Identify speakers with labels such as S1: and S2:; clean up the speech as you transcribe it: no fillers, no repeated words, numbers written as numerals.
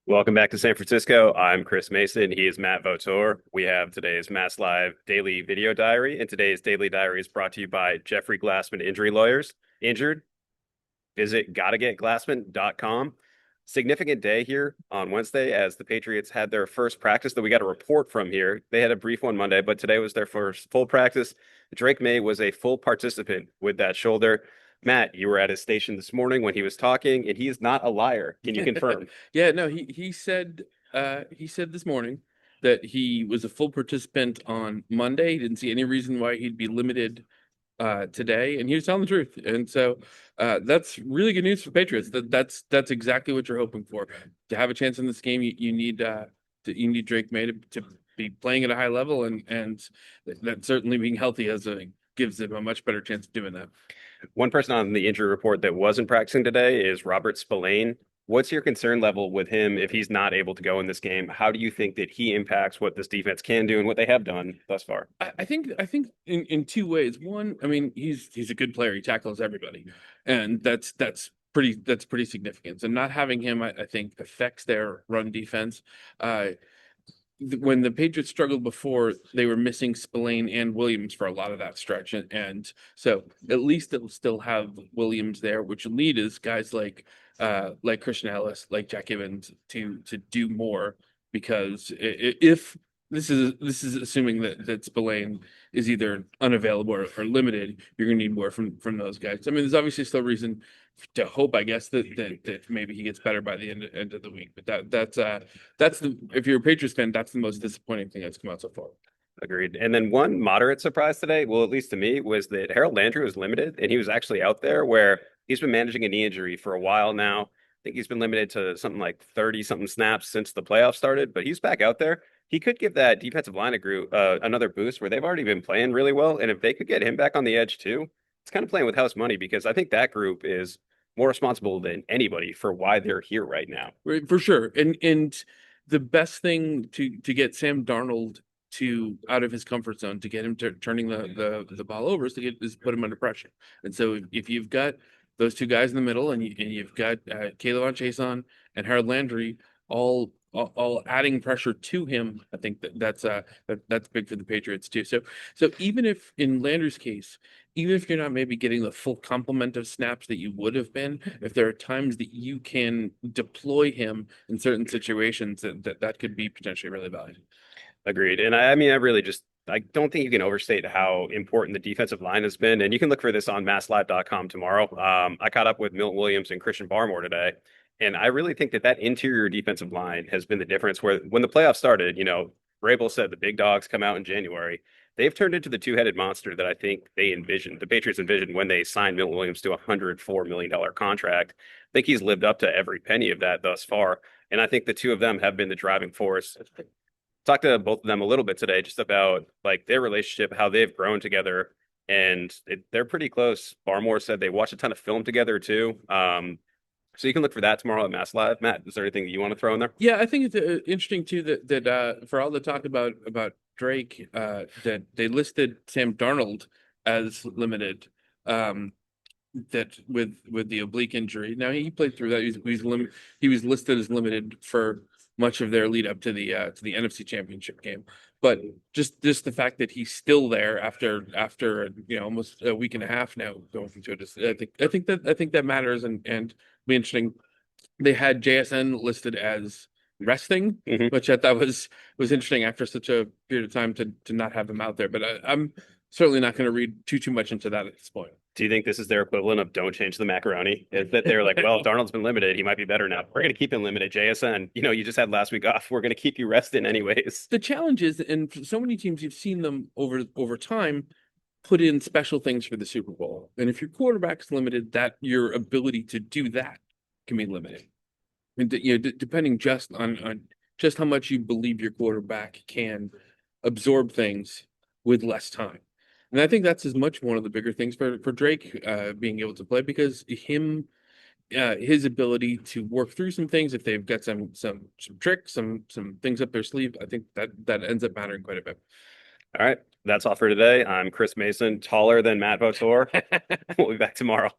S1: Welcome back to San Francisco. I'm Chris Mason. He is Matt Vautour. We have today's MassLive daily video diary, and today's daily diary is brought to you by Jeffrey Glassman Injury Lawyers. Injured? Visit gottagetglassman.com. Significant day here on Wednesday as the Patriots had their first practice that we got a report from here. They had a brief one Monday, but today was their first full practice. Drake Maye was a full participant with that shoulder. Matt, you were at his station this morning when he was talking, and he is not a liar. Can you confirm?
S2: Yeah, no, he said this morning that he was a full participant on Monday. He didn't see any reason why he'd be limited today, and he was telling the truth. And so that's really good news for Patriots. That's exactly what you're hoping for. To have a chance in this game, you need you need Drake Maye to be playing at a high level, and that certainly being healthy gives him a much better chance of doing that.
S1: One person on the injury report that wasn't practicing today is Robert Spillane. What's your concern level with him if he's not able to go in this game? How do you think that he impacts what this defense can do and what they have done thus far?
S2: I think in two ways. One, I mean, he's a good player. He tackles everybody, and that's pretty significant. So not having him, I think, affects their run defense. When the Patriots struggled before, they were missing Spillane and Williams for a lot of that stretch, and so at least it'll still have Williams there, which will lead is guys like Christian Ellis, like Jack Evans to do more because if this is assuming that Spillane is either unavailable or limited, you're gonna need more from those guys. I mean, there's obviously still reason to hope, I guess, that maybe he gets better by the end of the week. But that's the if you're a Patriots fan, that's the most disappointing thing that's come out so far.
S1: Agreed. And then one moderate surprise today, well, at least to me, was that Harold Landry was limited and he was actually out there where he's been managing a knee injury for a while now. I think he's been limited to something like 30 something snaps since the playoffs started, but he's back out there. He could give that defensive line group another boost where they've already been playing really well. And if they could get him back on the edge too, it's kind of playing with house money because I think that group is more responsible than anybody for why they're here right now.
S2: Right, for sure. And the best thing to get Sam Darnold to out of his comfort zone to get him to turning the ball over is put him under pressure. And so if you've got those two guys in the middle and you've got Caleb Chason and Harold Landry all adding pressure to him, I think that's big for the Patriots too. So even if in Landry's case, even if you're not maybe getting the full complement of snaps that you would have been, if there are times that you can deploy him in certain situations, that could be potentially really valuable.
S1: Agreed. And I mean, I don't think you can overstate how important the defensive line has been. And you can look for this on masslive.com tomorrow. I caught up with Milton Williams and Christian Barmore today. And I really think that interior defensive line has been the difference where when the playoffs started, Vrabel said the big dogs come out in January. They've turned into the two-headed monster that I think they envisioned. The Patriots envisioned when they signed Milton Williams to a $104 million contract. I think he's lived up to every penny of that thus far. And I think the two of them have been the driving force. Talked to both of them a little bit today just about like their relationship, how they've grown together, and they're pretty close. Barmore said they watch a ton of film together too. So you can look for that tomorrow at Mass Live. Matt, is there anything that you want to throw in there?
S2: Yeah, I think it's interesting too that for all the talk about Drake, that they listed Sam Darnold as limited. That with the oblique injury. Now he played through that. He was listed as limited for much of their lead up to the NFC Championship game. But just the fact that he's still there after almost a week and a half now going into it, I think that matters and be interesting. They had JSN listed as resting,
S1: Hmm.
S2: which I thought was interesting after such a period of time to not have him out there. But I'm certainly not going to read too much into that at this point.
S1: Do you think this is their equivalent of don't change the macaroni? Is that they're like, well, if Darnold's been limited, he might be better now. We're going to keep him limited. JSN, you just had last week off. We're going to keep you resting anyways.
S2: The challenge is, and for so many teams, you've seen them over time put in special things for the Super Bowl. And if your quarterback's limited, that your ability to do that can be limited. And depending just on just how much you believe your quarterback can absorb things with less time. And I think that's as much one of the bigger things for Drake being able to play because his ability to work through some things if they've got some tricks, some things up their sleeve, I think that ends up mattering quite a bit.
S1: All right. That's all for today. I'm Chris Mason, taller than Matt Vautour. We'll be back tomorrow.